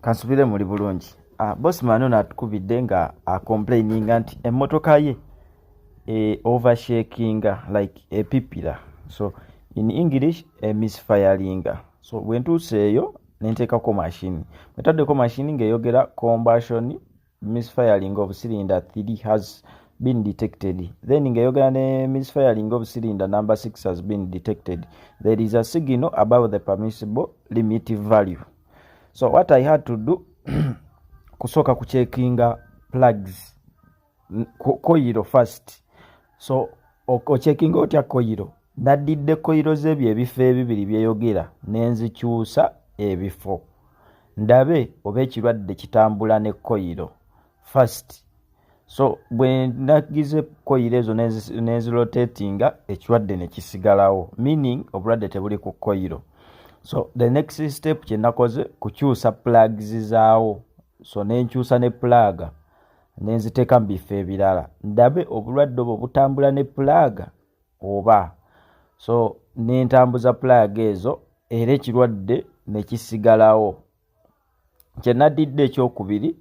Kansubire muri bulungi. Bossman ono atukubidde nga complaininga nti emmotoka ye overshakinga like epipira. So in English misfiringa. So bwentuuse eyo nenteekako machine. Bwetaddeko machine ng'eyogera combustion misfiring of cylinder 3 has been detected. Then ng'eyogera ne misfiring of cylinder number 6 has been detected. There is a signal above the permissible limit value. So what I had to do kusoka kucheckinga plugs coil first. So checkinga otya coil. Nadidde coil zebyo ebifo ebibiri byeyogera nenzikyusa ebifo. Ndabe oba ekirwadde kitambula ne coil first. So bwe nagize coil ezo nezirotatinga ekirwadde ne kisigalawo. Meaning obulwadde tebuli ku coil. So the next step kyenakoze kukyusa plugs zaawo. So nenkyusa ne plug nenziteeka mu bifo ebirala. Ndabe obulwadde obwo butambula ne plug oba. So nentambuza plug ezo era ekirwadde ne kisigalawo. Kyenadidde ekyokubiri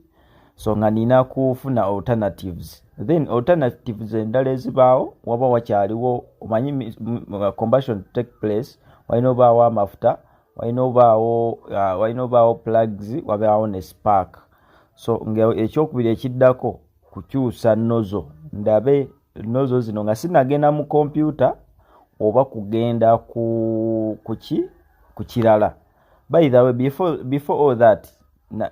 so nga nina kufuna alternatives. Then alternatives endala ezibaawo waba wakyaliwo omanyi combustion take place walina obaawo amafuta walina obaawo plugs wabaawo ne spark. So ekyokubiri ekiddako kukyusa nozo. Ndabe nozo zino nga sinagenda mu computer oba kugenda ku kirala. By the way, before all that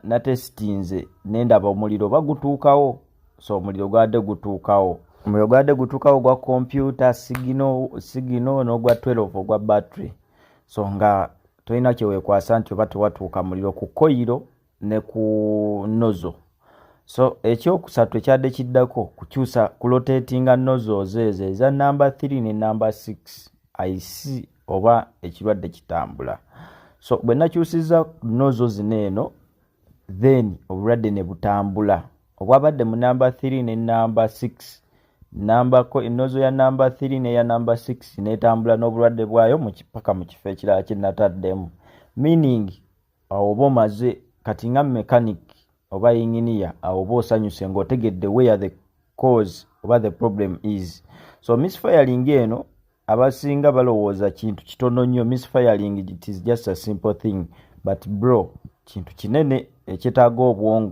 na testinze nendaba omuliro bagutuukawo. So omuliro gwadde gutuukawo gwa computer signal n'ogwa 12 ogwa battery. So nga toyina kyeweekwasa nti oba tewatuuka muliro ku coil ne ku nozo. So ekyokusatu ekyadde kiddako kukyusa kurotatinga nozzles ezo eza number 3 ne number 6 IC oba ekirwadde kitambula. So bwe nakyusiza nozzles eno then obulwadde ne butambula. Obwabadde mu number 3 ne number 6 nozo ya number 3 ne ya number 6 netambula n'obulwadde bwayo paka mu kifo ekirala kyenataddemu. Meaning oba omaze kati nga mechanic oba engineer oba osanyuse ng'otegedde where the cause oba the problem is. So misfiring eno abasinga balowooza kintu kitono nnyo. Misfiring it is just a simple thing, but bro kintu kinene ekyetaaga obwongo.